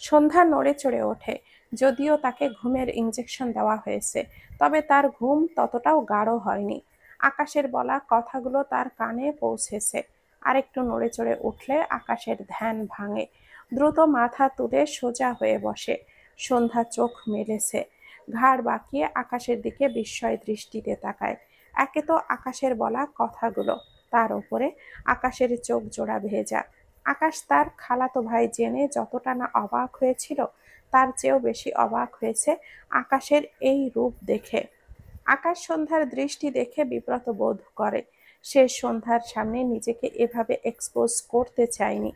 সন্ধ্যা নড়ে চড়ে ওঠে। যদিও তাকে ঘুমের ইঞ্জেকশন দেওয়া হয়েছে, তবে তার ঘুম ততটাও গাঢ় হয়নি। আকাশের বলা কথাগুলো তার কানে পৌঁছেছে। আরেকটু নড়ে চড়ে উঠলে আকাশের ধ্যান ভাঙে। দ্রুত মাথা তুলে সোজা হয়ে বসে। সন্ধ্যা চোখ মেলেছে, ঘাড় বাঁকিয়ে আকাশের দিকে বিস্ময় দৃষ্টিতে তাকায়। একে তো আকাশের বলা কথাগুলো, তার উপরে আকাশের চোখ জোড়া ভেজা। আকাশ তার খালাতো ভাই জেনে যতটা না অবাক হয়েছিল, তার চেয়েও বেশি অবাক হয়েছে আকাশের এই রূপ দেখে। আকাশ সন্ধ্যার দৃষ্টি দেখে বিব্রত বোধ করে। সে সন্ধ্যার সামনে নিজেকে এভাবে এক্সপোজ করতে চায়নি।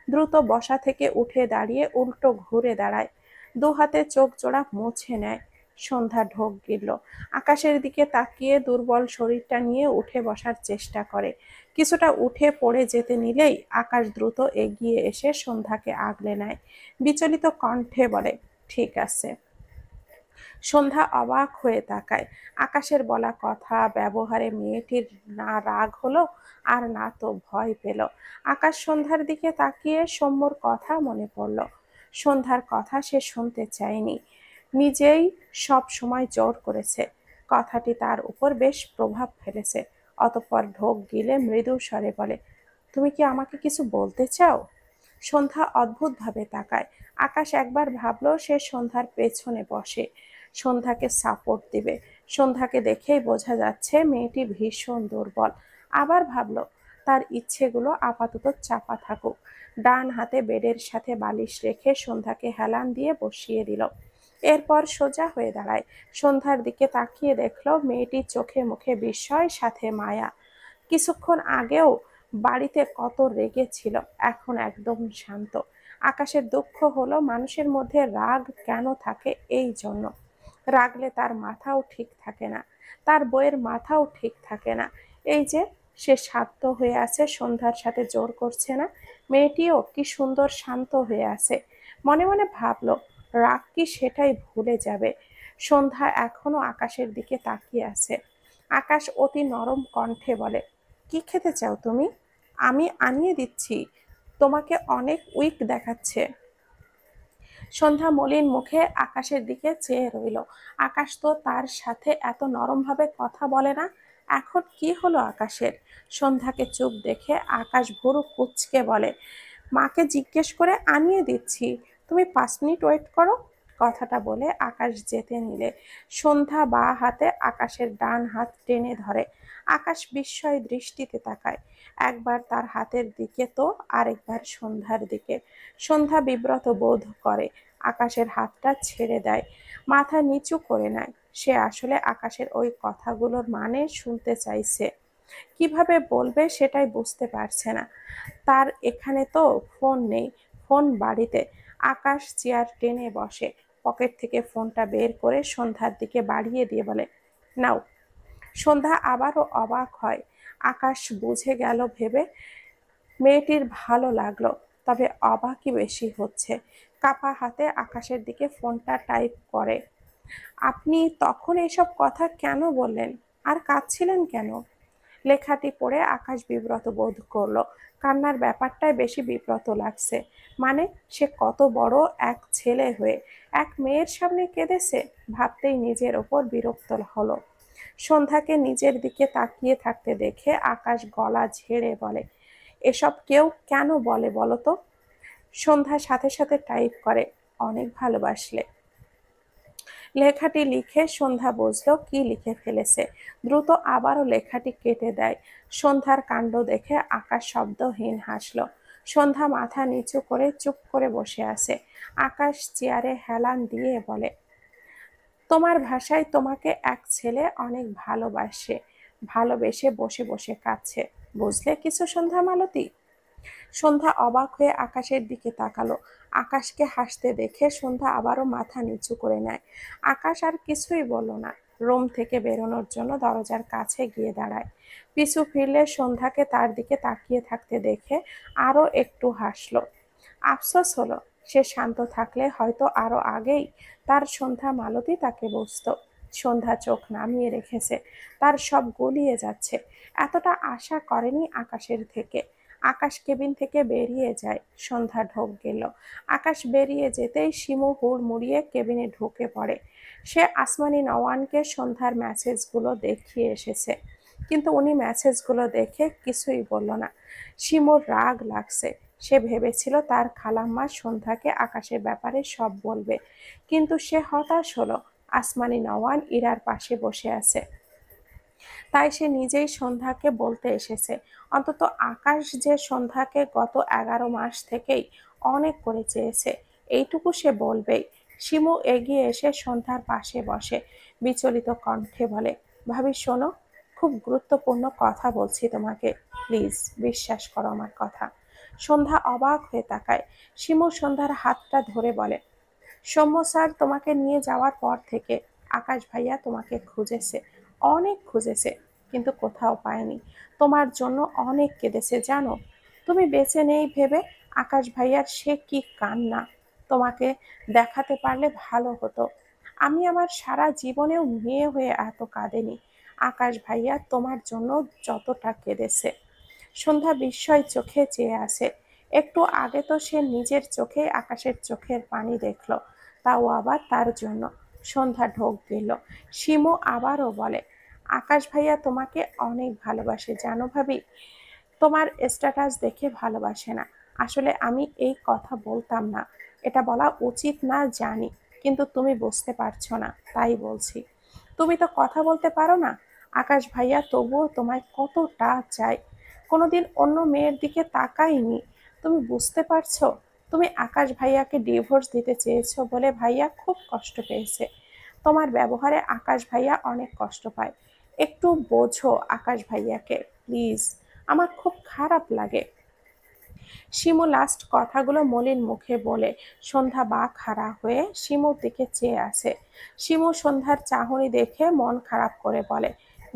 দ্রুত বসা থেকে উঠে দাঁড়িয়ে উল্টো ঘুরে দাঁড়ায়। দু হাতে চোখ জোড়া মুছে নেয়। সন্ধ্যা ঢোক গিলল। আকাশের দিকে তাকিয়ে দুর্বল শরীরটা নিয়ে উঠে বসার চেষ্টা করে। কিছুটা উঠে পড়ে যেতে নিলেই আকাশ দ্রুত এগিয়ে এসে সন্ধ্যাকে আগলে নেয়। বিচলিত কণ্ঠে বলে, ঠিক আছে। সন্ধ্যা অবাক হয়ে তাকায়। আকাশের বলা কথা ব্যবহারে মেয়েটির না রাগ হলো, আর না তো ভয় পেল। আকাশ সন্ধ্যার দিকে তাকিয়ে সৌম্যর কথা মনে পড়ল। সন্ধ্যার কথা সে শুনতে চায়নি, নিজেই সব সময় জোর করেছে। কথাটি তার উপর বেশ প্রভাব ফেলেছে। অতঃপর ঢোক গিলে মৃদু স্বরে বলে, তুমি কি আমাকে কিছু বলতে চাও? সন্ধ্যা অদ্ভুতভাবে তাকায়। আকাশ একবার ভাবলো সে সন্ধ্যার পেছনে বসে, সন্ধ্যাকে সাপোর্ট দিবে। সন্ধ্যাকে দেখেই বোঝা যাচ্ছে মেয়েটি ভীষণ দুর্বল। আবার ভাবলো তার ইচ্ছেগুলো আপাতত চাপা থাকুক। ডান হাতে বেডের সাথে বালিশ রেখে সন্ধ্যাকে হেলান দিয়ে বসিয়ে দিল। এরপর সোজা হয়ে দাঁড়ায়। সন্ধ্যার দিকে তাকিয়ে দেখলো মেয়েটির চোখে মুখে বিস্ময়, সাথে মায়া। কিছুক্ষণ আগেও বাড়িতে কত রেগে ছিল, এখন একদম শান্ত। আকাশের দুঃখ হলো মানুষের মধ্যে রাগ কেন থাকে, এই জন্য। রাগলে তার মাথাও ঠিক থাকে না, তার বইয়ের মাথাও ঠিক থাকে না। এই যে সে শান্ত হয়ে আছে, সন্ধ্যার সাথে জোর করছে না। মেয়েটিও কি সুন্দর শান্ত হয়ে আছে। মনে মনে ভাবলো রাগ কি সেটাই ভুলে যাবে। সন্ধ্যা এখনো আকাশের দিকে তাকিয়ে আছে। আকাশ অতি নরম কণ্ঠে বলে, কি খেতে চাও তুমি? আমি আনিয়ে দিচ্ছি। তোমাকে অনেক উইক দেখাচ্ছে। সন্ধ্যা মলিন মুখে আকাশের দিকে চেয়ে রইল। আকাশ তো তার সাথে এত নরমভাবে কথা বলে না। এখন কি হলো আকাশের? সন্ধ্যাকে চুপ দেখে আকাশ ভুরু কুঁচকে বলে, মাকে জিজ্ঞেস করে আনিয়ে দিচ্ছি, তুমি 5 মিনিট ওয়েট করো। কথাটা বলে আকাশ যেতে নিলে সন্ধ্যা বাঁ হাতে আকাশের ডান হাত টেনে ধরে। আকাশ বিস্ময় দৃষ্টিতে তাকায়, একবার তার হাতের দিকে তো আরেকবার সন্ধ্যার দিকে। সন্ধ্যা বিব্রত বোধ করে, আকাশের হাতটা ছেড়ে দেয়, মাথা নিচু করে নেয়। সে আসলে আকাশের ওই কথাগুলোর মানে শুনতে চাইছে, কিভাবে বলবে সেটাই বুঝতে পারছে না। তার এখানে তো ফোন নেই, ফোন বাড়িতে। আকাশ চেয়ার টেনে বসে, পকেট থেকে ফোনটা বের করে সন্ধ্যার দিকে বাড়িয়ে দিয়ে বলে, নাও। সন্ধ্যা আবারও অবাক হয়। আকাশ বুঝে গেল ভেবে মেয়েটির ভালো লাগলো, তবে অবাকই বেশি হচ্ছে। কাপা হাতে আকাশের দিকে ফোনটা টাইপ করে, আপনি তখন এসব কথা কেন বললেন? আর কাঁদছিলেন কেন? লেখাটি পড়ে আকাশ বিব্রত বোধ করলো। কান্নার ব্যাপারটাই বেশি বিব্রত লাগছে। মানে সে কত বড় এক ছেলে হয়ে এক মেয়ের সামনে কেঁদেছে, ভাবতেই নিজের ওপর বিরক্ত হলো। সন্ধ্যাকে নিজের দিকে তাকিয়ে থাকতে দেখে আকাশ গলা ঝেড়ে বলে, এসব কেউ কেন বলে বলো তো? সন্ধ্যা সাথে সাথে টাইপ করে, অনেক ভালোবাসলে। লেখাটি লিখে সন্ধ্যা বুঝলো কি লিখে ফেলেছে। দ্রুত আবারও লেখাটি কেটে দেয়। সন্ধ্যার কাণ্ড দেখে আকাশ শব্দহীন হাসলো। সন্ধ্যা মাথা নিচু করে চুপ করে বসে আছে। আকাশ চেয়ারে হেলান দিয়ে বলে, তোমার ভাষায় তোমাকে এক ছেলে অনেক ভালোবাসে, ভালোবেসে বসে বসে কাঁদছে, বুঝলে কিছু সন্ধ্যা মালতী? সন্ধ্যা অবাক হয়ে আকাশের দিকে তাকালো। আকাশকে হাসতে দেখে সন্ধ্যা আবারও মাথা নিচু করে নেয়। আকাশ আর কিছুই বলল না, রুম থেকে বেরোনোর জন্য দরজার কাছে গিয়ে দাঁড়ায়। পিছু ফিরলে সন্ধ্যাকে তার দিকে তাকিয়ে থাকতে দেখে আরো একটু হাসলো। আফসোস হলো, সে শান্ত থাকলে হয়তো আরো আগেই তার সন্ধ্যা মালতী তাকে বুঝতো। সন্ধ্যা চোখ নামিয়ে রেখেছে, তার সব গুলিয়ে যাচ্ছে। এতটা আশা করেনি আকাশের থেকে। আকাশ কেবিন থেকে বেরিয়ে যায়। সন্ধ্যা ঢোক গেল। আকাশ বেরিয়ে যেতেই শিমু হুড়মুড়িয়ে কেবিনে ঢুকে পড়ে। সে আসমানি নওয়ানকে সন্ধ্যার মেসেজগুলো দেখিয়ে এসেছে, কিন্তু উনি মেসেজগুলো দেখে কিছুই বলল না। শিমুর রাগ লাগছে। সে ভেবেছিল তার খালাম্মা সন্ধ্যাকে আকাশের ব্যাপারে সব বলবে, কিন্তু সে হতাশ হলো। আসমানি নওয়ান ইরার পাশে বসে আছে, তাই সে নিজেই সন্ধ্যাকে বলতে এসেছে। অন্তত আকাশ যে সন্ধ্যাকে গত 11 মাস থেকেই অনেক করে চেয়েছে, এইটুকু সে বলবেই। শিমু এগিয়ে এসে সন্ধ্যার পাশে বসে বিচলিত কণ্ঠে বলে, ভাবি শোনো, খুব গুরুত্বপূর্ণ কথা বলছি তোমাকে, প্লিজ বিশ্বাস করো আমার কথা। সন্ধ্যা অবাক হয়ে তাকায়। শিমু সন্ধ্যার হাতটা ধরে বলে, সৌম্য স্যার তোমাকে নিয়ে যাওয়ার পর থেকে আকাশ ভাইয়া তোমাকে খুঁজেছে, অনেক খুঁজেছে, কিন্তু কোথাও পায়নি। তোমার জন্য অনেক কেঁদেছে জানো। তুমি বেঁচে নেই ভেবে আকাশ ভাইয়ার সে কি কান্না, তোমাকে দেখাতে পারলে ভালো হতো। আমি আমার সারা জীবনেও মেয়ে হয়ে এত কাঁদেনি। আকাশ ভাইয়া তোমার জন্য যতটা কেঁদেছে। সন্ধ্যা বিস্ময় চোখে চেয়ে আছে। একটু আগে তো সে নিজের চোখে আকাশের চোখের পানি দেখলো, তাও আবার তার জন্য। সন্ধ্যা ঢোক গেল। শিমু আবারও বলে, আকাশ ভাইয়া তোমাকে অনেক ভালোবাসে জানো ভাবি। তোমার স্ট্যাটাস দেখে ভালোবাসে না। আসলে আমি এই কথা বলতাম না, এটা বলা উচিত না জানি, কিন্তু তুমি বুঝতে পারছো না তাই বলছি। তুমি তো কথা বলতে পারো না। আকাশ ভাইয়া তবুও তোমায় কতটা চাই, কোনোদিন অন্য মেয়ের দিকে তাকায়নি। তুমি বুঝতে পারছো? তুমি আকাশ ভাইয়াকে ডিভোর্স দিতে চেয়েছো বলে ভাইয়া খুব কষ্ট পেয়েছে। তোমার ব্যবহারে আকাশ ভাইয়া অনেক কষ্ট পায়। একটু বোঝো আকাশ ভাইয়াকে প্লিজ, আমার খুব খারাপ লাগে। শিমু লাস্ট কথাগুলো মলিন মুখে বলে সন্ধ্যা খাড়া হয়ে শিমুর দিকে চেয়ে আছে। শিমু সন্ধ্যার চাহনি দেখে মন খারাপ করে বলে,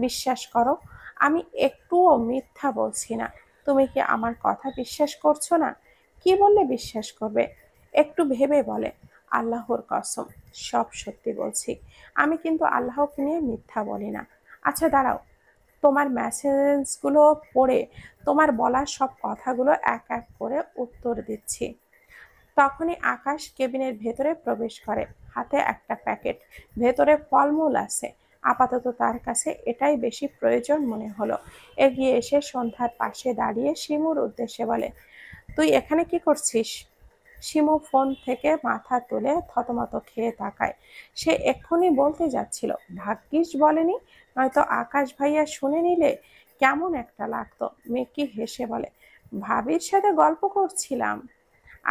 বিশ্বাস করো, আমি একটুও মিথ্যা বলছি না। তুমি কি আমার কথা বিশ্বাস করছো না? কি বললে বিশ্বাস করবে? একটু ভেবে বলে, আল্লাহর কসম সব সত্যি বলছি। আমি কিন্তু আল্লাহকে নিয়ে মিথ্যা বলি না। আচ্ছা দাঁড়াও, তোমার মেসেজগুলো পড়ে তোমার বলা সব কথাগুলো এক এক করে উত্তর দিচ্ছি। তখনই আকাশ কেবিনের ভেতরে প্রবেশ করে, হাতে একটা প্যাকেট, ভেতরে ফলমূল আছে। আপাতত তার কাছে এটাই বেশি প্রয়োজন মনে হলো। এগিয়ে এসে সন্ধ্যার পাশে দাঁড়িয়ে শিমুর উদ্দেশ্যে বলে, তুই এখানে কি করছিস? শিমু ফোন থেকে মাথা তুলে থতমত খেয়ে তাকায়। সে এক্ষুনি বলতে যাচ্ছিল, ভাগ্যিস বলেনি, নয়তো আকাশ ভাইয়া শুনে নিলে কেমন একটা লাগতো। মেকি হেসে বলে, ভাবির সাথে গল্প করছিলাম।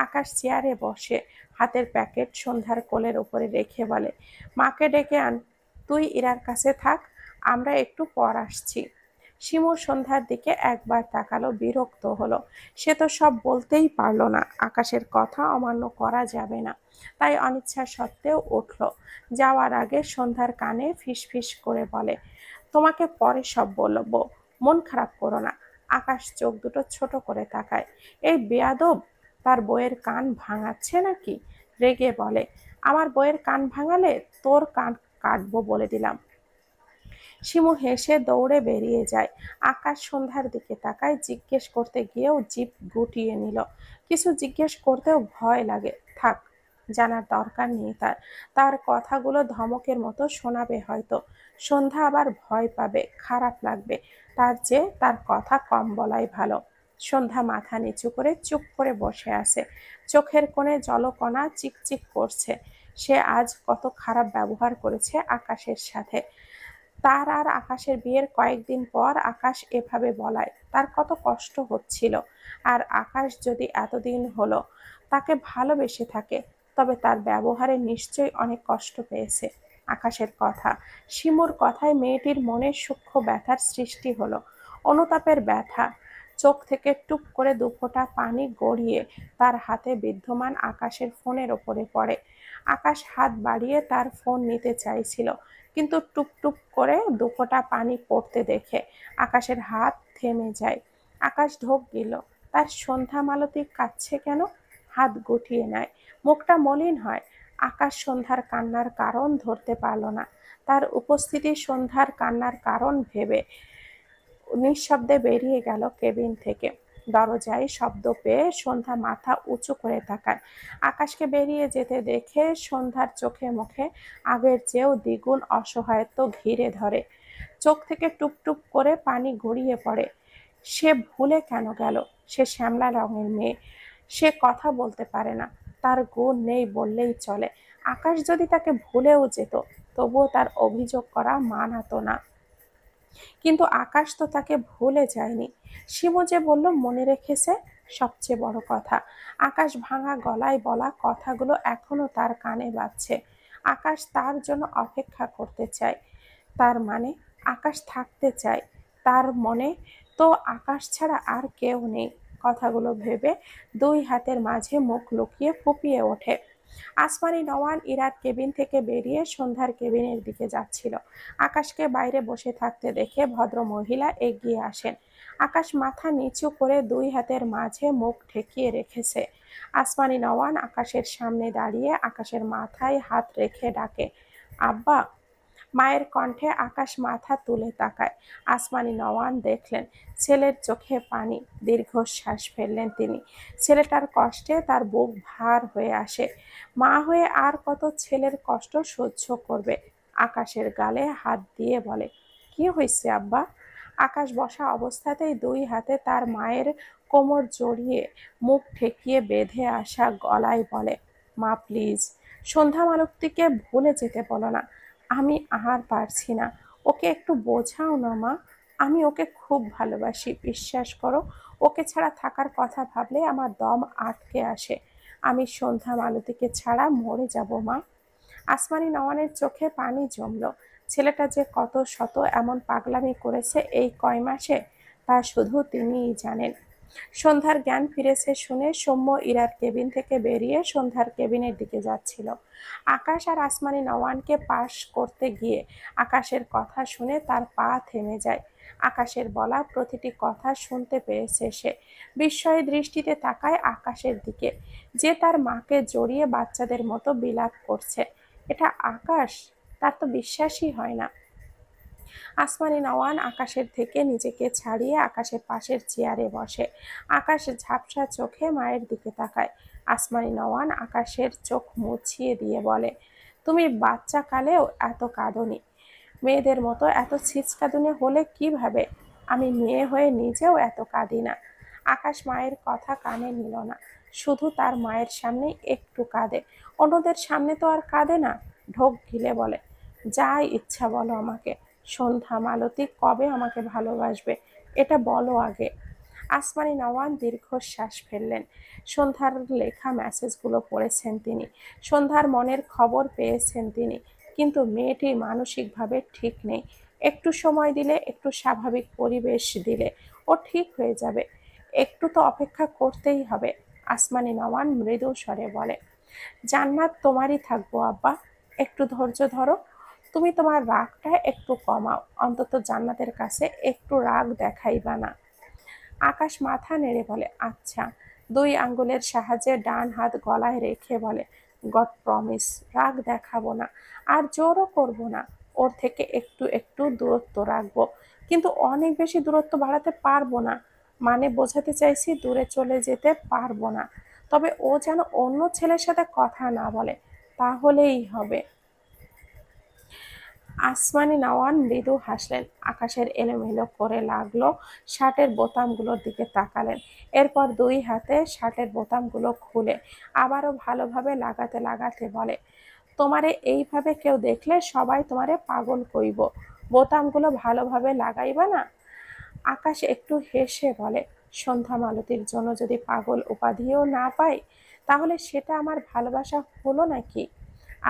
আকাশ চেয়ারে বসে হাতের প্যাকেট সন্ধ্যার কোলের উপরে রেখে বলে, মাকে ডেকে আন, তুই ইরার কাছে থাক, আমরা একটু পর আসছি। শিমু সন্ধ্যার দিকে একবার তাকালো, বিরক্ত হলো। সে তো সব বলতেই পারলো না, আকাশের কথা অমান্য করা যাবে না, তাই অনিচ্ছা সত্ত্বেও উঠল। যাওয়ার আগে সন্ধ্যার কানে ফিসফিস করে বলে, তোমাকে পরে সব বলবো, মন খারাপ করো না। আকাশ চোখ দুটো ছোট করে তাকায়। এই বেয়াদব তার বইয়ের কান ভাঙাচ্ছে নাকি? রেগে বলে, আমার বইয়ের কান ভাঙালে তোর কান কাটবো বলে দিলাম। শিমু হেসে দৌড়ে বেরিয়ে যায়। আকাশ সন্ধ্যার দিকে তাকায়, জিজ্ঞেস করতে গিয়েও জিভ গুটিয়ে নিল। কিছু জিজ্ঞেস করতেও ভয় লাগে। থাক, জানার দরকার নেই তার। তার কথাগুলো ধমকের মতো শোনাবে হয়তো। সন্ধ্যা আবার ভয় পাবে, খারাপ লাগবে। তার চেয়ে তার কথা কম বলাই ভালো। সন্ধ্যা মাথা নিচু করে চুপ করে বসে আছে। চোখের কোণে জলকণা চিকচিক করছে। সে আজ কত খারাপ ব্যবহার করেছে আকাশের সাথে। তার আর আকাশের বিয়ের কয়েকদিন পর আকাশ এভাবে বলায় তার কত কষ্ট হচ্ছিল। আর আকাশ যদি এতদিন হলো তাকে ভালোবেসে থাকে, তবে তার ব্যবহারে নিশ্চয়ই অনেক কষ্ট পেয়েছে। আকাশের কথা, শিমুর কথায় মেয়েটির মনে সূক্ষ্ম ব্যথার সৃষ্টি হলো। অনুতাপের ব্যথা। চোখ থেকে টুপ করে দুফোঁটা পানি গড়িয়ে তার হাতে বিদ্যমান আকাশের ফোনের ওপরে পড়ে। আকাশ হাত বাড়িয়ে তার ফোন নিতে চাইছিল, কিন্তু টুপ টুপ করে দুফোঁটা পানি পড়তে দেখে আকাশের হাত থেমে যায়। আকাশ ঢোক গেল। তার সন্ধ্যা মালতী কাঁদছে কেন? হাত গুটিয়ে নেয়, মুখটা মলিন হয়। আকাশ সন্ধ্যার কান্নার কারণ ধরতে পারল না। তার উপস্থিতি সন্ধ্যার কান্নার কারণ ভেবে নিঃশব্দে বেরিয়ে গেল কেবিন থেকে। দরজায় শব্দ পেয়ে সন্ধ্যা মাথা উঁচু করে তাকায়। আকাশকে বেরিয়ে যেতে দেখে সন্ধ্যার চোখে মুখে আগের চেয়েও দ্বিগুণ অসহায়ত্ব ঘিরে ধরে। চোখ থেকে টুপ টুপ করে পানি গড়িয়ে পড়ে। সে ভুলে কেন গেল? সে শ্যামলা রঙের মেয়ে, সে কথা বলতে পারে না, তার গুণ নেই বললেই চলে। আকাশ যদি তাকে ভুলেও যেত, তবুও তার অভিযোগ করা মানাতো না। কিন্তু আকাশ তো তাকে ভুলে যায়নি। শিমু যে বলল মনে রেখেছে, সবচেয়ে বড় কথা। আকাশ ভাঙা গলায় বলা কথাগুলো এখনো তার কানে বাজছে। আকাশ তার জন্য অপেক্ষা করতে চায়, তার মানে আকাশ থাকতে চায় তার মনে। তো আকাশ ছাড়া আর কেউ নেই। কথাগুলো ভেবে দুই হাতের মাঝে মুখ লুকিয়ে ফুপিয়ে ওঠে। আসমানি নওয়ান ইরার কেবিন থেকে বেরিয়ে সন্ধ্যার কেবিনের দিকে যাচ্ছিল। আকাশকে বাইরে বসে থাকতে দেখে ভদ্র মহিলা এগিয়ে আসেন। আকাশ মাথা নিচু করে দুই হাতের মাঝে মুখ ঠেকিয়ে রেখেছে। আসমানি নওয়ান আকাশের সামনে দাঁড়িয়ে আকাশের মাথায় হাত রেখে ডাকে, আব্বা। মায়ের কণ্ঠে আকাশ মাথা তুলে তাকায়। আসমানি নওয়ান দেখলেন ছেলের চোখে পানি। দীর্ঘশ্বাস ফেললেন তিনি। ছেলেটার কষ্টে তার বুক ভার হয়ে আসে। মা হয়ে আর কত ছেলের কষ্ট সহ্য করবে? আকাশের গালে হাত দিয়ে বলে, কি হয়েছে আব্বা? আকাশ বসা অবস্থাতেই দুই হাতে তার মায়ের কোমর জড়িয়ে মুখ ঠেকিয়ে বেঁধে আসা গলায় বলে, মা প্লিজ, সন্ধ্যা মালতীকে ভুলে যেতে বলো না। আমি আর পারছি না। ওকে একটু বোঝাও না মা। আমি ওকে খুব ভালোবাসি, বিশ্বাস করো। ওকে ছাড়া থাকার কথা ভাবলে আমার দম আটকে আসে। আমি সন্ধ্যা মালতীকে ছাড়া মরে যাব মা। আসমানি নওয়ানের চোখে পানি জমলো। ছেলেটা যে কত শত এমন পাগলামি করেছে এই কয় মাসে, তা শুধু তিনিই জানেন। সন্ধ্যার জ্ঞান ফিরেছে শুনে সৌম্য ইরার কেবিন থেকে বেরিয়ে সন্ধ্যার কেবিনের দিকে যাচ্ছিল। আকাশ আর আসমানি নওয়ানকে পাশ করতে গিয়ে আকাশের কথা শুনে তার পা থেমে যায়। আকাশের বলা প্রতিটি কথা শুনতে পেয়েছে সে। বিস্ময় দৃষ্টিতে তাকায় আকাশের দিকে, যে তার মাকে জড়িয়ে বাচ্চাদের মতো বিলাপ করছে। এটা আকাশ? তার তো বিশ্বাসই হয় না। আসমানি নওয়ান আকাশের থেকে নিজেকে ছাড়িয়ে আকাশের পাশের চেয়ারে বসে। আকাশ ঝাপসা চোখে মায়ের দিকে তাকায়। আসমানি নওয়ান আকাশের চোখ মুছিয়ে দিয়ে বলে, তুমি বাচ্চা কালেও এত কাঁদনি, মেয়েদের মতো এত ছিচকাদুনে হলে কিভাবে? আমি মেয়ে হয়ে নিজেও এত কাঁদি না। আকাশ মায়ের কথা কানে নিল না, শুধু তার মায়ের সামনে একটু কাঁদে, অন্যদের সামনে তো আর কাঁদে না। ঢোক গিলে বলে, যাই ইচ্ছা বলো আমাকে। সন্ধ্যা মালতী কবে আমাকে ভালোবাসবে এটা বলো আগে। আসমানি নওয়ান দীর্ঘশ্বাস ফেললেন। সন্ধ্যার লেখা মেসেজগুলো পড়েছেন তিনি। সন্ধ্যার মনের খবর পেয়েছেন তিনি। কিন্তু মেয়েটি মানসিকভাবে ঠিক নেই। একটু সময় দিলে, একটু স্বাভাবিক পরিবেশ দিলে ও ঠিক হয়ে যাবে। একটু তো অপেক্ষা করতেই হবে। আসমানি নওয়ান মৃদু স্বরে বলে, জান্নাত তোমারই থাকবো আব্বা। একটু ধৈর্য ধরো। তুমি তোমার রাগটা একটু কমাও, অন্তত জান্নাতের কাছে একটু রাগ দেখাইবা না। আকাশ মাথা নেড়ে বলে, আচ্ছা। দুই আঙ্গুলের সাহায্যে ডান হাত গলায় রেখে বলে, গড প্রমিস, রাগ দেখাবো না, আর জোরও করব না। ওর থেকে একটু একটু দূরত্ব রাখবো, কিন্তু অনেক বেশি দূরত্ব বাড়াতে পারবো না। মানে বোঝাতে চাইছি দূরে চলে যেতে পারবো না। তবে ও যেন অন্য ছেলের সাথে কথা না বলে, তাহলেই হবে। আসমানি নওয়ান মৃদু হাসলেন। আকাশের এলোমেলো করে লাগলো শার্টের বোতামগুলোর দিকে তাকালেন। এরপর দুই হাতে শার্টের বোতামগুলো খুলে আবারও ভালোভাবে লাগাতে লাগাতে বলে, তোমারে এইভাবে কেউ দেখলে সবাই তোমারে পাগল কইব। বোতামগুলো ভালোভাবে লাগাইবা না? আকাশ একটু হেসে বলে, সন্ধ্যা মালতীর জন্য যদি পাগল উপাধিও না পাই, তাহলে সেটা আমার ভালোবাসা হলো নাকি?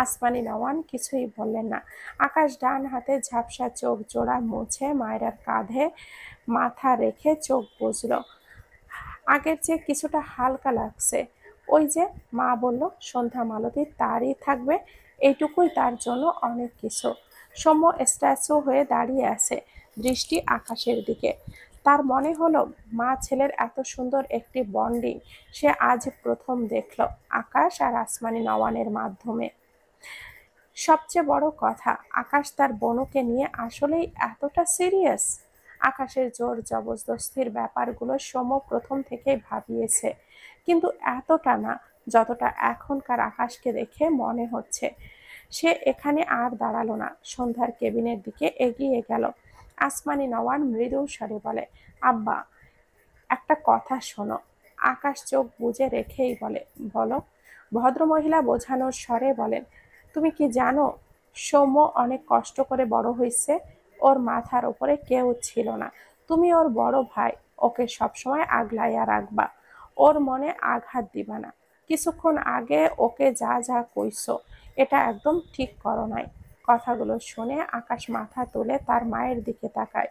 আসমানি নওয়ান কিছুই বললেন না। আকাশ ডান হাতে ঝাপসা চোখ জোড়া মুছে মায়ের কাঁধে মাথা রেখে চোখ বুজল। আগের চেয়ে কিছুটা হালকা লাগছে। ওই যে মা বলল সন্ধ্যা মালতী তারই থাকবে, এইটুকুই তার জন্য অনেক কিছু। সৌম্য স্ট্যাচু হয়ে দাঁড়িয়ে আছে, দৃষ্টি আকাশের দিকে। তার মনে হলো মা ছেলের এত সুন্দর একটি বন্ডিং সে আজ প্রথম দেখল আকাশ আর আসমানি নওয়ানের মাধ্যমে। সবচেয়ে বড় কথা, আকাশ তার বনুকে নিয়ে আসলেই এতটা সিরিয়াস। আকাশের জোর জবরদস্তির ব্যাপারগুলো সৌম্য প্রথম থেকেই ভাবিয়েছে, কিন্তু এতটা না যতটা এখনকার আকাশকে দেখে মনে হচ্ছে। সে এখানে আর দাঁড়ালো না, সন্ধ্যার কেবিনের দিকে এগিয়ে গেল। আসমানি নওয়ান মৃদু স্বরে বলে, আব্বা, একটা কথা শোনো। আকাশ চোখ বুজে রেখেই বলে, বলো। ভদ্রমহিলা বোঝানোর স্বরে বলেন, তুমি কি জানো, সৌম্য অনেক কষ্ট করে বড় হয়েছে। ওর মাথার ওপরে কেউ ছিল না। তুমি ওর বড় ভাই, ওকে সবসময় আগলাইয়া রাখবা, ওর মনে আঘাত দিবা না। কিছুক্ষণ আগে ওকে যা যা কইছো, এটা একদম ঠিক করো নাই। কথাগুলো শুনে আকাশ মাথা তুলে তার মায়ের দিকে তাকায়,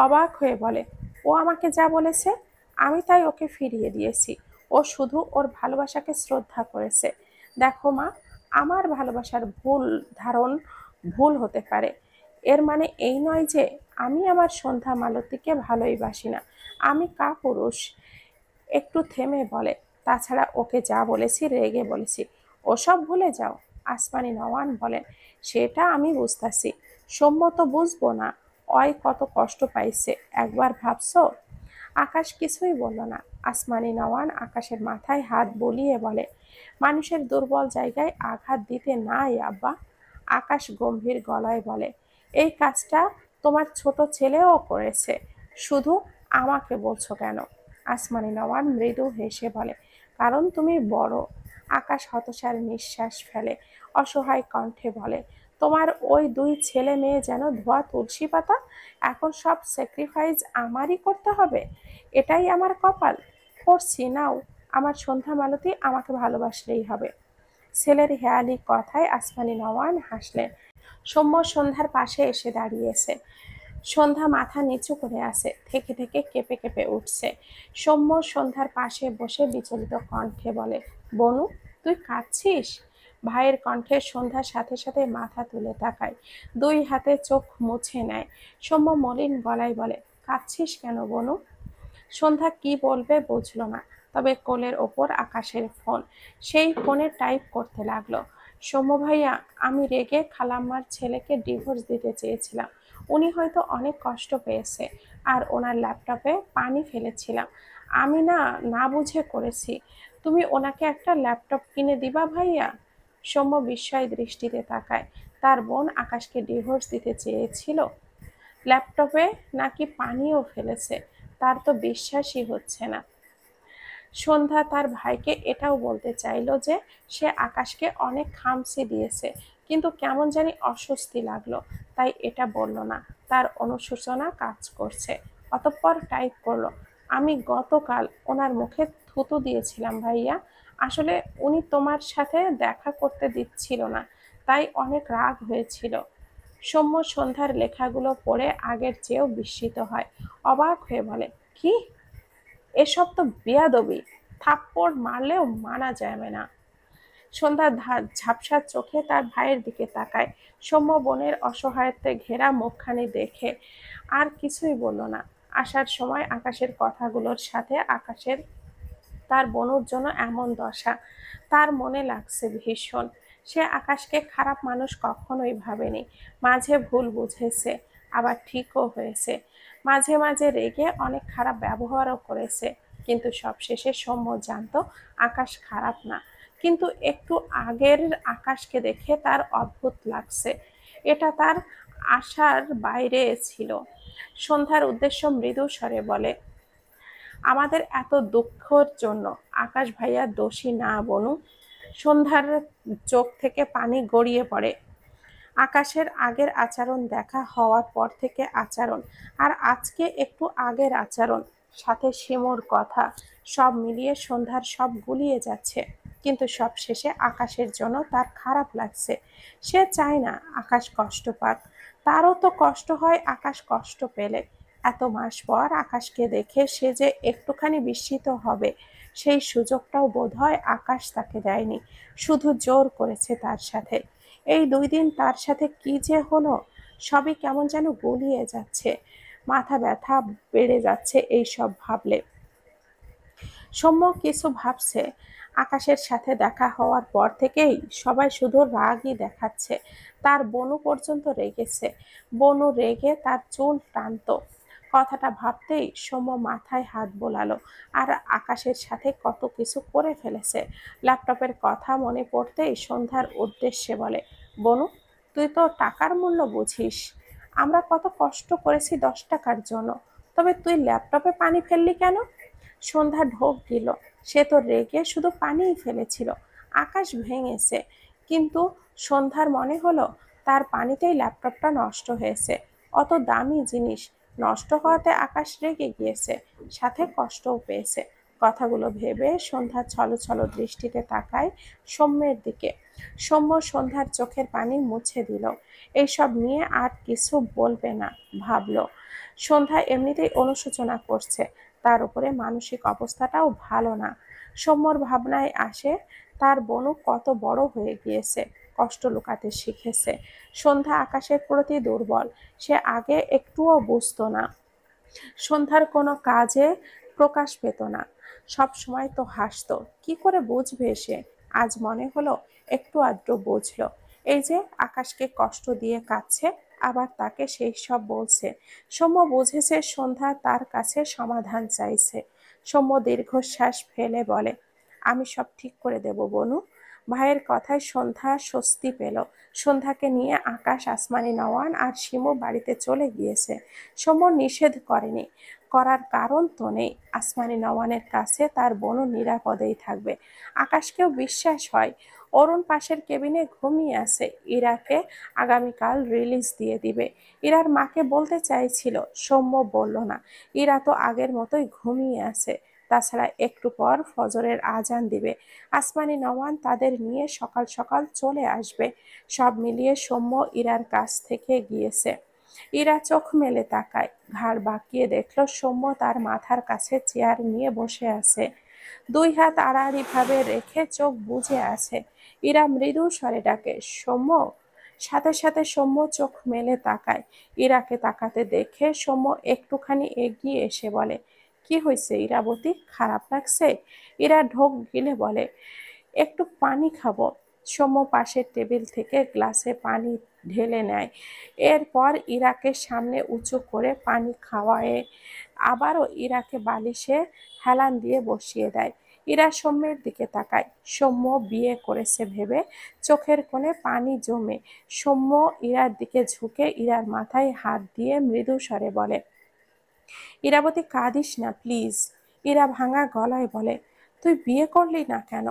অবাক হয়ে বলে, ও আমাকে যা বলেছে আমি তাই ওকে ফিরিয়ে দিয়েছি। ও শুধু ওর ভালোবাসাকে শ্রদ্ধা করেছে। দেখো মা, আমার ভালোবাসার ভুল হতে পারে, এর মানে এই নয় যে আমি আমার সন্ধ্যা মালতীকে ভালোই বাসি না। আমি কাপুরুষ। একটু থেমে বলে, তাছাড়া ওকে যা বলেছি রেগে বলেছি, ওসব ভুলে যাও। আসমানি নওয়ান বলেন, সেটা আমি বুঝতাছি, সৌম্য তো বুঝবো না। অয় কত কষ্ট পাইছে একবার ভাবছো? আকাশ কিছুই বলল না। আসমানি নওয়ান আকাশের মাথায় হাত বুলিয়ে বলে, মানুষের দুর্বল জায়গায় আঘাত দিতে নাই আব্বা। আকাশ গম্ভীর গলায় বলে, এই কাজটা তোমার ছোট ছেলেও করেছে, শুধু আমাকে বলছো কেন? আসমানি নওয়ান মৃদু হেসে বলে, কারণ তুমি বড়। আকাশ হতাশার নিঃশ্বাস ফেলে, অসহায় কণ্ঠে বলে, তোমার ওই দুই ছেলে মেয়ে যেন ধোয়া তুলসী পাতা। এখন সব স্যাক্রিফাইস আমারই করতে হবে? এটাই আমার কপাল। করছি, নাও। আমার সন্ধ্যা মালতী আমাকে ভালোবাসলেই হবে। ছেলের হেয়ালি কথায় আসমানি নওয়ান হাসলেন। সৌম্য সন্ধ্যার পাশে এসে দাঁড়িয়েছে। সন্ধ্যা মাথা নিচু করে আছে, থেকে থেকে কেঁপে কেঁপে উঠছে। সৌম্য সন্ধ্যার পাশে বসে বিচলিত কণ্ঠে বলে, বনু, তুই কাঁদছিস? ভাইয়ের কণ্ঠে সন্ধ্যার সাথে সাথে মাথা তুলে তাকায়, দুই হাতে চোখ মুছে নেয়। সৌম্য মলিন গলায় বলে, কাঁদছিস কেন বনু? সন্ধ্যা কি বলবে বুঝল না, তবে কোলের ওপর আকাশের ফোন, সেই ফোনে টাইপ করতে লাগলো। সৌম্য ভাইয়া, আমি রেগে খালাম্মার ছেলেকে ডিভোর্স দিতে চেয়েছিলাম। উনি হয়তো অনেক কষ্ট পেয়েছে, আর ওনার ল্যাপটপে পানি ফেলেছিলাম। আমি না না বুঝে করেছি। তুমি ওনাকে একটা ল্যাপটপ কিনে দিবা ভাইয়া? সৌম্য বিস্ময় দৃষ্টিতে তাকায়। তার বোন আকাশকে ডিভোর্স দিতে চেয়েছিল? ল্যাপটপে নাকি পানিও ফেলেছে? তার তো বিশ্বাসই হচ্ছে না। সন্ধ্যা তার ভাইকে এটাও বলতে চাইল যে সে আকাশকে অনেক খামচি দিয়েছে, কিন্তু কেমন জানি অস্বস্তি লাগলো, তাই এটা বলল না। তার অনুশোচনা কাজ করছে। অতঃপর টাইপ করলো, আমি গতকাল ওনার মুখে থুতু দিয়েছিলাম ভাইয়া। আসলে উনি তোমার সাথে দেখা করতে দিচ্ছিল না, তাই অনেক রাগ হয়েছিল। সৌম্য সন্ধ্যার লেখাগুলো পড়ে আগের চেয়েও বিস্মিত হয়, অবাক হয়ে বলে, কি? এসব তো বেয়াদবি, থাপ্পড় মারলেও মানা যাবে না। সন্ধ্যা ঝাপসা চোখে তার ভাইয়ের দিকে তাকায়। সৌম্য বোনের অসহায়ত্বে ঘেরা মুখখানি দেখে আর কিছুই বলল না। আসার সময় আকাশের কথাগুলোর সাথে আকাশের তার বোনের জন্য এমন দশা, তার মনে লাগছে ভীষণ। সে আকাশকে খারাপ মানুষ কখনোই ভাবেনি। মাঝে ভুল বুঝেছে, আবার ঠিকও হয়েছে। মাঝে মাঝে রেগে অনেক খারাপ ব্যবহারও করেছে, কিন্তু সবশেষে সৌম্য জানতো আকাশ খারাপ না। কিন্তু একটু আগের আকাশকে দেখে তার অদ্ভুত লাগছে। এটা তার আশার বাইরে ছিল। সন্ধ্যার উদ্দেশ্য মৃদু স্বরে বলে, আমাদের এত দুঃখের জন্য আকাশ ভাইয়া দোষী না বনু। সন্ধ্যার চোখ থেকে পানি গড়িয়ে পড়ে। আকাশের আগের আচরণ, দেখা হওয়ার পর থেকে আচরণ, আর আজকে একটু আগের আচরণ, সাথে শিমুর কথা, সব মিলিয়ে সন্ধ্যার সব গুলিয়ে যাচ্ছে। কিন্তু সব শেষে আকাশের জন্য তার খারাপ লাগছে। সে চায় না আকাশ কষ্ট পাক, তারও তো কষ্ট হয় আকাশ কষ্ট পেলে। এত মাস পর আকাশকে দেখে সে যে একটুখানি বিস্মিত হবে, সেই সুযোগটাও বোধহয় আকাশ তাকে দেয়নি, শুধু জোর করেছে তার সাথে। এই 2 দিন তার সাথে কি যে হলো, সবই কেমন যেন গুলিয়ে যাচ্ছে। মাথা ব্যথা বেড়ে যাচ্ছে এই সব ভাবলে। সৌম্য কিছু ভাবছে। আকাশের সাথে দেখা হওয়ার পর থেকেই সবাই শুধু রাগই দেখাচ্ছে। তার বনু পর্যন্ত রেগেছে। বনু রেগে তার চুল টানতো। কথাটা ভাবতেই সৌম্য মাথায় হাত বোলালো। আর আকাশের সাথে কত কিছু করে ফেলেছে। ল্যাপটপের কথা মনে পড়তেই সন্ধ্যার উদ্দেশ্যে বলে, বনু, তুই তো টাকার মূল্য বুঝিস। আমরা কত কষ্ট করেছি 10 টাকার জন্য। তবে তুই ল্যাপটপে পানি ফেললি কেন? সন্ধ্যা ঢোক গেল। সে তো রেগে শুধু পানিই ফেলেছিল। আকাশ ভেঙেছে। কিন্তু সন্ধ্যার মনে হলো তার পানিতেই ল্যাপটপটা নষ্ট হয়েছে। অত দামি জিনিস নষ্ট হওয়াতে আকাশ রেগে গিয়েছে, সাথে কষ্টও পেয়েছে। কথাগুলো ভেবে সন্ধ্যা ছলছল দৃষ্টিতে তাকায় সৌম্যের দিকে। সৌম্য সন্ধ্যার চোখের পানি মুছে দিল। এইসব নিয়ে আর কিছু বলবে না, ভাবল। সন্ধ্যা এমনিতেই অনুশোচনা করছে, তার উপরে মানসিক অবস্থাটাও ভালো না। সৌম্যর ভাবনায় আসে তার বোনও কত বড় হয়ে গিয়েছে, কষ্ট লুকাতে শিখেছে। সন্ধ্যা আকাশের প্রতি দুর্বল, সে আগে একটুও বুঝতো না। সন্ধ্যার কোনো কাজে প্রকাশ পেত না, সব সময় তো হাসতো। কি করে বুঝবে সে? আজ মনে হলো একটু আধটু বুঝলো। এই যে আকাশকে কষ্ট দিয়ে কাঁদছে, আবার তাকে সেই সব বলছে। সৌম্য বুঝেছে সন্ধ্যা তার কাছে সমাধান চাইছে। সৌম্য দীর্ঘশ্বাস ফেলে বলে, আমি সব ঠিক করে দেব বনু। ভাইয়ের কথায় সন্ধ্যা স্বস্তি পেল। সন্ধ্যাকে নিয়ে আকাশ, আসমানি নওয়ান আর শিমু বাড়িতে চলে গিয়েছে। সৌম্য নিষেধ করেনি, করার কারণ তো নেই। আসমানি নওয়ানের কাছে তার বোনও নিরাপদেই থাকবে। আকাশকেও বিশ্বাস হয়। অরুণ পাশের কেবিনে ঘুমিয়ে আছে। ইরাকে আগামীকাল রিলিজ দিয়ে দিবে। ইরার মাকে বলতে চাইছিল, সৌম্য বলল না। ইরা তো আগের মতোই ঘুমিয়ে আছে। তাছাড়া একটু পর ফজরের আজান দিবে। আসমানি নওয়ান তাদের নিয়ে সকাল সকাল চলে আসবে। সব মিলিয়ে সৌম্য ইরার কাছ থেকে গিয়েছে। ইরা চোখ মেলে তাকায়, ঘাড় বাঁকিয়ে দেখল সৌম্য তার মাথার কাছে চেয়ার নিয়ে বসে আছে। দুই হাত আড়াআড়ি ভাবে রেখে চোখ বুজে আছে। ইরা মৃদু স্বরে ডাকে, সৌম্য। সাথে সাথে সৌম্য চোখ মেলে তাকায়। ইরাকে তাকাতে দেখে সৌম্য একটুখানি এগিয়ে এসে বলে, কি হয়েছে ইরাবতী, খারাপ লাগছে? ইরা ঢোক গিলে বলে, একটু পানি খাবো। সৌম্য পাশের টেবিল থেকে গ্লাসে পানি ঢেলে নেয়। এরপর ইরাকে সামনে উঁচু করে পানি খাওয়ায়। আবারও ইরাকে বালিশে হেলান দিয়ে বসিয়ে দেয়। ইরা সৌম্যের দিকে তাকায়। সৌম্য বিয়ে করেছে ভেবে চোখের কোণে পানি জমে। সৌম্য ইরার দিকে ঝুঁকে ইরার মাথায় হাত দিয়ে মৃদু স্বরে বলে, ইরাবতী, কাঁদিস না প্লিজ। ইরা ভাঙা গলায় বলে, তুই বিয়ে করলি না কেন?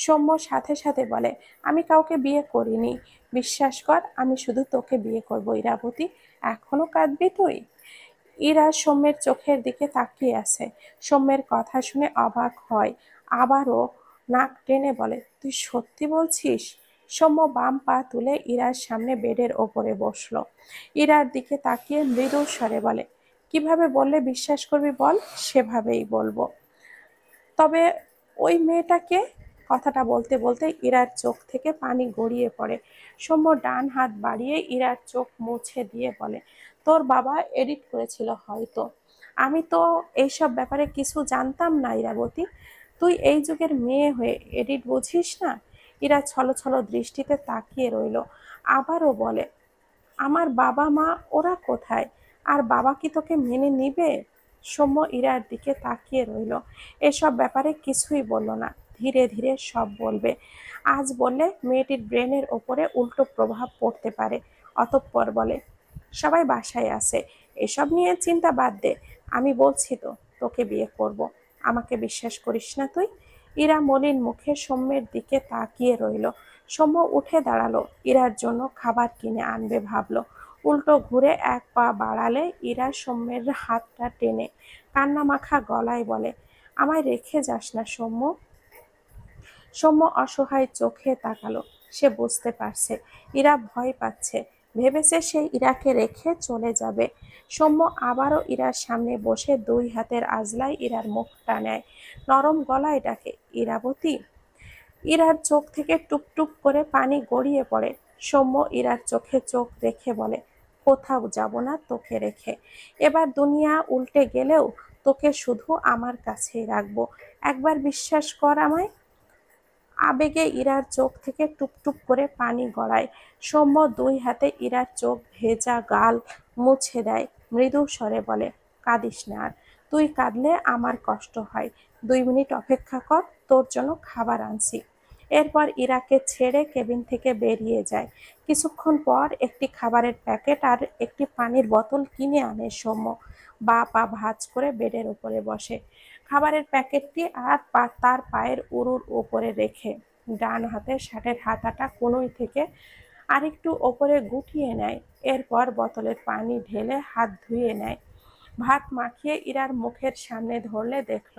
সৌম্য সাথে সাথে বলে, আমি কাউকে বিয়ে করিনি। বিশ্বাস কর, আমি শুধু তোকে বিয়ে করব ইরাবতী। এখনো কাঁদবি তুই? ইরা সৌম্যের চোখের দিকে তাকিয়ে আছে। সৌম্যের কথা শুনে অবাক হয়। আবারও নাক টেনে বলে, তুই সত্যি বলছিস? সৌম্য বাম পা তুলে ইরার সামনে বেডের ওপরে বসলো। ইরার দিকে তাকিয়ে মৃদু স্বরে বলে, কিভাবে বললে বিশ্বাস করবি বল, সেভাবেই বলবো। তবে ওই মেয়েটাকে? কথাটা বলতে বলতে ইরার চোখ থেকে পানি গড়িয়ে পড়ে। সৌম্য ডান হাত বাড়িয়ে ইরার চোখ মুছে দিয়ে বলে, তোর বাবা এডিট করেছিল হয়তো। আমি তো এইসব ব্যাপারে কিছু জানতাম না ইরাবতী। তুই এই যুগের মেয়ে হয়ে এডিট বুঝিস না? ইরা ছলছল দৃষ্টিতে তাকিয়ে রইল। আবারও বলে, আমার বাবা মা ওরা কোথায়? আর বাবা কি তোকে মেনে নিবে? সৌম্য ইরার দিকে তাকিয়ে রইল। এসব ব্যাপারে কিছুই বলল না। ধীরে ধীরে সব বলবে। আজ বললে মেয়েটির ব্রেনের ওপরে উল্টো প্রভাব পড়তে পারে। অতঃপর বলে, সবাই বাসায় আছে, এসব নিয়ে চিন্তা বাদ দে। আমি বলছি তো, তোকে বিয়ে করব। আমাকে বিশ্বাস করিস না তুই? ইরা মলিন মুখে সৌম্যের দিকে তাকিয়ে রইল। সৌম্য উঠে দাঁড়ালো, ইরার জন্য খাবার কিনে আনবে ভাবলো। উল্টো ঘুরে এক পা বাড়ালে ইরা সৌম্যের হাতটা টেনে কান্নামাখা গলায় বলে, আমায় রেখে যাস না সৌম্য। সৌম্য অসহায় চোখে তাকালো। সে বুঝতে পারছে ইরা ভয় পাচ্ছে। ভেবেছে সে ইরাকে রেখে চলে যাবে। সৌম্য আবারও ইরার সামনে বসে দুই হাতের আজলায় ইরার মুখটা নেয়। নরম গলায় ডাকে, ইরাবতী। ইরার চোখ থেকে টুপটুপ করে পানি গড়িয়ে পড়ে। সৌম্য ইরার চোখে চোখ রেখে বলে, কোথাও যাব না তোকে রেখে। এবার দুনিয়া উল্টে গেলেও তোকে শুধু আমার কাছেই রাখবো, একবার বিশ্বাস কর আমায়। আবেগে ইরার চোখ থেকে টুপটুপ করে পানি গড়ায়। সৌম্য দুই হাতে ইরার চোখ ভেজা গাল মুছে দেয়, মৃদু স্বরে বলে, কাঁদিস না আর। তুই কাঁদলে আমার কষ্ট হয়। 2 মিনিট অপেক্ষা কর, তোর জন্য খাবার আনছি। এরপর ইরাকে ছেড়ে কেবিন থেকে বেরিয়ে যায়। কিছুক্ষণ পর একটি খাবারের প্যাকেট আর একটি পানির বোতল কিনে আনে সৌম্য। বা পা ভাঁজ করে বেডের উপরে বসে, খাবারের প্যাকেটটি আর তার পায়ের উরুর ওপরে রেখে ডান হাতে শার্টের হাতাটা কনুই থেকে আরেকটু ওপরে গুটিয়ে নেয়। এরপর বোতলের পানি ঢেলে হাত ধুয়ে নেয়। ভাত মাখিয়ে ইরার মুখের সামনে ধরলে দেখল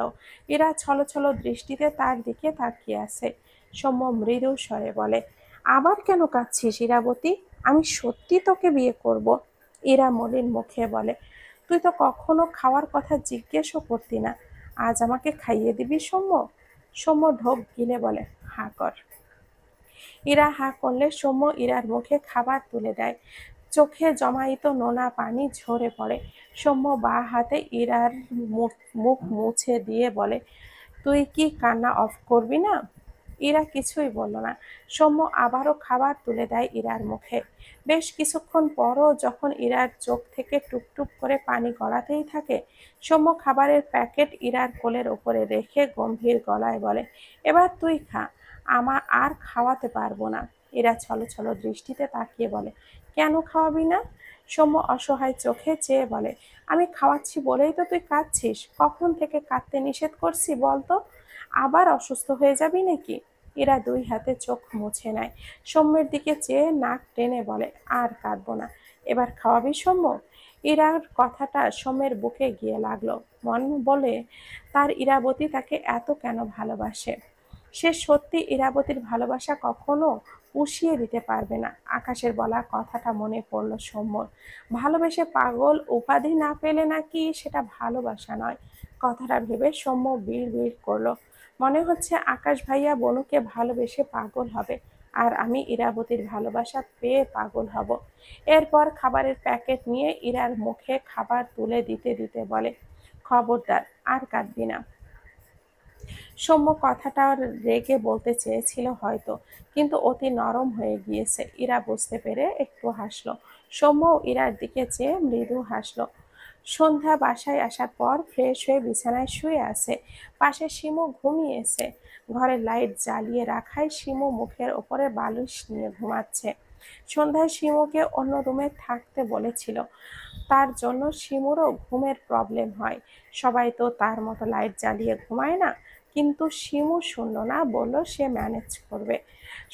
ইরা ছলছল দৃষ্টিতে তার দিকে তাকিয়ে আছে। সৌম্য মৃদু স্বরে বলে, আবার কেন কাঁদছিস ইরাবতী? আমি সত্যি তোকে বিয়ে করব। ইরা মলিন মুখে বলে, তুই তো কখনো খাওয়ার কথা জিজ্ঞেসও করতি না, আজ আমাকে খাইয়ে দিবি সৌম্য? সৌম্য ঢোক গিলে বলে, হাঁ কর। ইরা হাঁ করলে সৌম্য ইরার মুখে খাবার তুলে দেয়। চোখে জমায়িত নোনা পানি ঝরে পড়ে। সৌম্য বাঁ হাতে ইরার মুখ মুখ মুছে দিয়ে বলে, তুই কি কান্না অফ করবি না? ইরা কিছুই বলল না। সৌম্য আবারও খাবার তুলে দেয় ইরার মুখে। বেশ কিছুক্ষণ পরও যখন ইরার চোখ থেকে টুপটুপ করে পানি গড়াতেই থাকে, সৌম্য খাবারের প্যাকেট ইরার কোলের ওপরে রেখে গম্ভীর গলায় বলে, এবার তুই খা, আর খাওয়াতে পারবো না। ইরা ছলছল দৃষ্টিতে তাকিয়ে বলে, কেন খাওয়াবি না? সৌম্য অসহায় চোখে চেয়ে বলে, আমি খাওয়াচ্ছি বলেই তো তুই কাঁদছিস। কখন থেকে কাঁদতে নিষেধ করছি বলতো? আবার অসুস্থ হয়ে যাবি নাকি? এরা দুই হাতে চোখ মুছে নেয়। সৌম্যের দিকে চেয়ে নাক টেনে বলে, আর কাঁদবো না। এবার খাওয়াবি সৌম্য? ইরার কথাটা সৌম্যের বুকে গিয়ে লাগলো। মন বলে, তার ইরাবতী তাকে এত কেন ভালোবাসে। সে সত্যি ইরাবতীর ভালোবাসা কখনো পুষিয়ে দিতে পারবে না। আকাশের বলা কথাটা মনে পড়ল সৌম্যর। ভালোবেসে পাগল উপাধি না পেলে নাকি সেটা ভালোবাসা নয়। কথাটা ভেবে সৌম্য বিড় বিড় করলো, মনে হচ্ছে আকাশ ভাইয়া বনুকে ভালোবেসে পাগল হবে, আর আমি ইরাবতীর ভালোবাসা পেয়ে পাগল হব। এরপর খাবারের প্যাকেট নিয়ে ইরার মুখে খাবার তুলে দিতে দিতে বলে, খবরদার, আর কাঁদবি না। সৌম্য কথাটা রেগে বলতে চেয়েছিল হয়তো, কিন্তু অতি নরম হয়ে গিয়েছে। ইরা বুঝতে পেরে একটু হাসলো। সৌম্য ইরার দিকে চেয়ে মৃদু হাসলো। সন্ধ্যা বাসায় আসার পর ফ্রেশ হয়ে বিছানায় শুয়ে আছে। পাশে শিমু ঘুমিয়েছে। ঘরের লাইট জ্বালিয়ে রাখায় শিমু মুখের ওপরে বালিশ নিয়ে ঘুমাচ্ছে। সন্ধ্যায় শিমুকে অন্য রুমে থাকতে বলেছিল, তার জন্য শিমুরও ঘুমের প্রবলেম হয়। সবাই তো তার মতো লাইট জ্বালিয়ে ঘুমায় না। কিন্তু শিমু শুনল না, বলল সে ম্যানেজ করবে।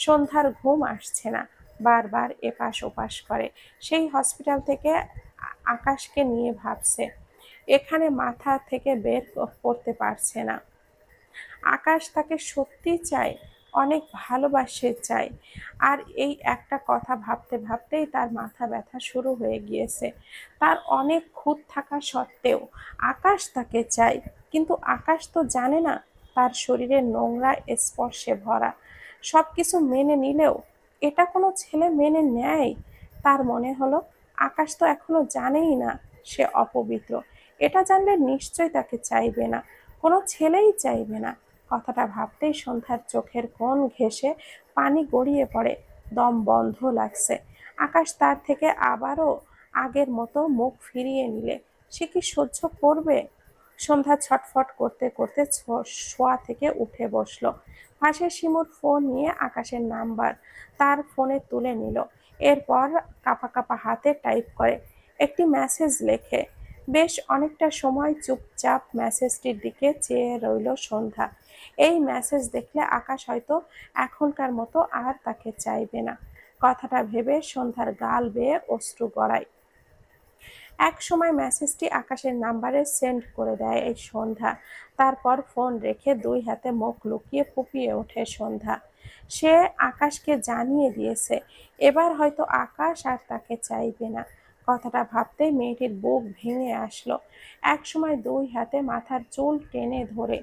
সন্ধ্যার ঘুম আসছে না, বারবার এপাশ ওপাশ করে। সেই হসপিটাল থেকে আকাশকে নিয়ে ভাবছে, এখানে মাথা থেকে বের করতে পারছে না। আকাশ তাকে সত্যি চায়, অনেক ভালোবাসে চায়। আর এই একটা কথা ভাবতে ভাবতেই তার মাথা ব্যথা শুরু হয়ে গিয়েছে। তার অনেক খুঁত থাকা সত্ত্বেও আকাশ তাকে চায়, কিন্তু আকাশ তো জানে না তার শরীরে নোংরা স্পর্শে ভরা। সব কিছু মেনে নিলেও এটা কোনো ছেলে মেনে নেয়? তার মনে হলো আকাশ তো এখনো জানেই না সে অপবিত্র। এটা জানলে নিশ্চয় তাকে চাইবে না, কোনো ছেলেই চাইবে না। কথাটা ভাবতেই সন্ধ্যার চোখের কোণ ঘেঁষে পানি গড়িয়ে পড়ে। দম বন্ধ লাগছে। আকাশ তার থেকে আবারও আগের মতো মুখ ফিরিয়ে নিলে সে কি সহ্য করবে? সন্ধ্যা ছটফট করতে করতে শোয়া থেকে উঠে বসলো। পাশে শিমুর ফোন নিয়ে আকাশের নাম্বার তার ফোনে তুলে নিল। এরপর কাঁপা কাঁপা হাতে টাইপ করে একটি মেসেজ লেখে। বেশ অনেকটা সময় চুপচাপ মেসেজটির দিকে চেয়ে রইল সন্ধ্যা। এই মেসেজ দেখলে আকাশ হয়তো এখনকার মতো আর তাকে চাইবে না। কথাটা ভেবে সন্ধ্যার গাল বেয়ে অশ্রু গড়ায়। এক সময় মেসেজটি আকাশের নাম্বারে সেন্ড করে দেয় এই সন্ধ্যা। তারপর ফোন রেখে দুই হাতে মুখ লুকিয়ে ফুপিয়ে ওঠে সন্ধ্যা। সে আকাশকে জানিয়ে দিয়েছে এবার হয়তো আকাশ আর তাকে চাইবে না। কথাটা ভাবতেই মেয়েটির বুক ভেঙে আসলো। এক সময় দুই হাতে মাথার চুল টেনে ধরে,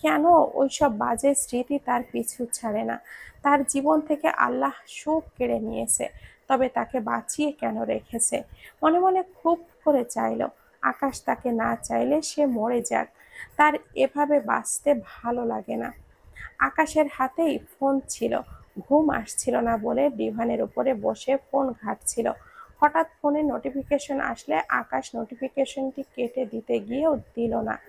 কেন ওইসব বাজে স্মৃতি তার পিছু ছাড়ে না? তার জীবন থেকে আল্লাহ সুখ কেড়ে নিয়েছে, তবে তাকে বাঁচিয়ে কেন রেখেছে? মনে মনে খুব করে চাইল আকাশ তাকে না চাইলে সে মরে যাক, তার এভাবে বাঁচতে ভালো লাগে না। আকাশের হাতেই ফোন ছিল। ঘুম আসছিল না বলে ডিভানের উপরে বসে ফোন ঘাঁটছিল। হঠাৎ ফোনে নোটিফিকেশন আসলে আকাশ নোটিফিকেশনটি কেটে দিতে গিয়েও দিল না।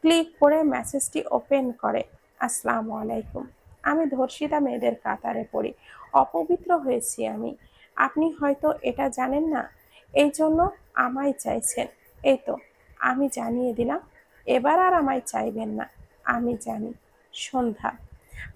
ক্লিক করে মেসেজটি ওপেন করে। আসসালামু আলাইকুম। আমি ধর্ষিতা মেয়েদের কাতারে পড়ি। অপবিত্র হয়েছি আমি। আপনি হয়তো এটা জানেন না, এই জন্য আমায় চাইছেন। এই তো আমি জানিয়ে দিলাম, এবার আর আমায় চাইবেন না। আমি জানি। সন্ধ্যা।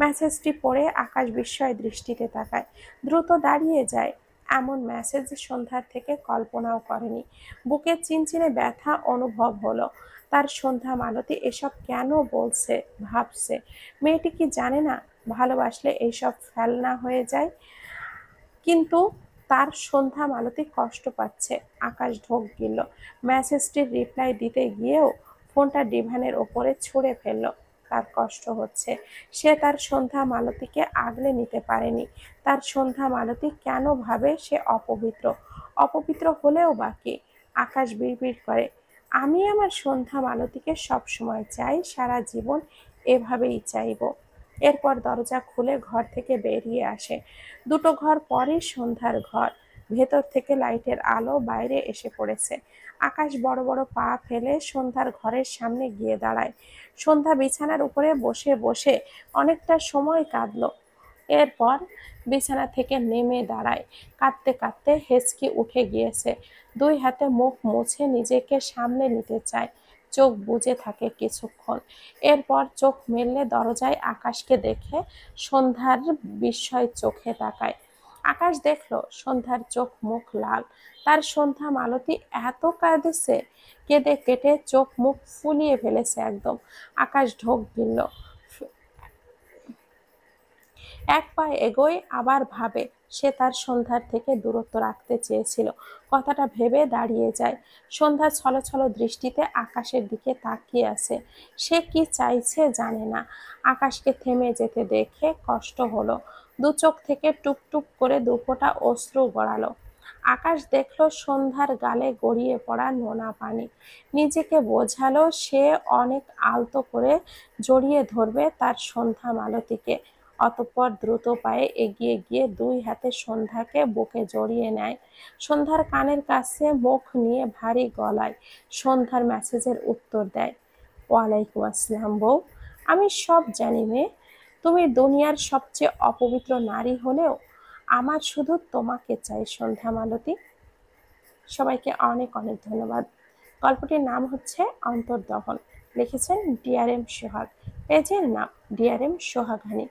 মেসেজটি পড়ে আকাশ বিস্ময় দৃষ্টিতে তাকায়। দ্রুত দাঁড়িয়ে যায়। এমন মেসেজ সন্ধ্যার থেকে কল্পনাও করেনি। বুকে চিনচিনে ব্যথা অনুভব হলো। তার সন্ধ্যা মালতী এসব কেন বলছে, ভাবছে। মেয়েটি কি জানে না ভালোবাসলে এইসব ফেলনা হয়ে যায়? কিন্তু তার সন্ধ্যা মালতী কষ্ট পাচ্ছে। আকাশ ঢোক গিলল। মেসেজটির রিপ্লাই দিতে গিয়েও ফোনটা ডিভানের ওপরে ছুঁড়ে ফেলল। তার কষ্ট হচ্ছে। সে তার সন্ধ্যা মালতীকে আগলে নিতে পারেনি। তার সন্ধ্যা মালতী কেন ভাবে সে অপবিত্র? অপবিত্র হলেও বাকি। আকাশ বিড়বিড় করে, আমি আমার সন্ধ্যা মালতীকে সবসময় চাই, সারা জীবন এভাবেই চাইব। এরপর দরজা খুলে ঘর থেকে বেরিয়ে আসে। দুটো ঘর পরে সন্ধ্যার ঘর। ভেতর থেকে লাইটের আলো বাইরে এসে পড়েছে। আকাশ বড় বড় পা ফেলে সন্ধ্যার ঘরের সামনে গিয়ে দাঁড়ায়। সন্ধ্যা বিছানার উপরে বসে বসে অনেকটা সময় কাঁদল। এরপর বিছানা থেকে নেমে দাঁড়ায়। কাঁদতে কাঁদতে হেঁচকি উঠে গিয়েছে। দুই হাতে মুখ মুছে নিজেকে সামলে নিতে চায়। চোখ বুজে থাকে কিছুক্ষণ। এরপর চোখ মেললে দরজায় আকাশকে দেখে সন্ধ্যার বিস্ময় চোখে তাকায়। আকাশ দেখল সন্ধ্যার চোখ মুখ লাল। তার সন্ধ্যা মালতী এত কাঁদেছে, কেঁদে কেটে চোখ মুখ ফুলিয়ে ফেলেছে একদম। আকাশ ঢোক গিলল। এক পা এগোয়, আবার ভাবে সে তার সন্ধ্যার থেকে দূরত্ব রাখতে চেয়েছিল। কথাটা ভেবে দাঁড়িয়ে যায়। সন্ধ্যা ছলছল দৃষ্টিতে আকাশের দিকে তাকিয়ে আছে। সে কি চাইছে জানে না। আকাশকে থেমে যেতে দেখে কষ্ট হলো। দু চোখ থেকে টুপটুপ করে দুফোঁটা অশ্রু গড়ালো। আকাশ দেখল সন্ধ্যার গালে গড়িয়ে পড়া নোনা পানি। নিজেকে বোঝালো সে অনেক আলতো করে জড়িয়ে ধরবে তার সন্ধ্যা মালতীকে। অতঃপর দ্রুত পায়ে এগিয়ে গিয়ে দুই হাতে সন্ধ্যাকে বুকে জড়িয়ে নেয়। সন্ধ্যার কানের কাছে মুখ নিয়ে ভারী গলায় সন্ধ্যার মেসেজের উত্তর দেয়। ওয়ালাইকুম আসসালাম বউ। আমি সব জানি মেয়ে। তুমি দুনিয়ার সবচেয়ে অপবিত্র নারী হলেও আমার শুধু তোমাকে চাই সন্ধ্যা মালতী। সবাইকে অনেক অনেক ধন্যবাদ। গল্পটির নাম হচ্ছে অন্তর্দহন। লিখেছেন ডিআরএম সোহাগ। পেজের নাম ডিআরএম সোহাগানী।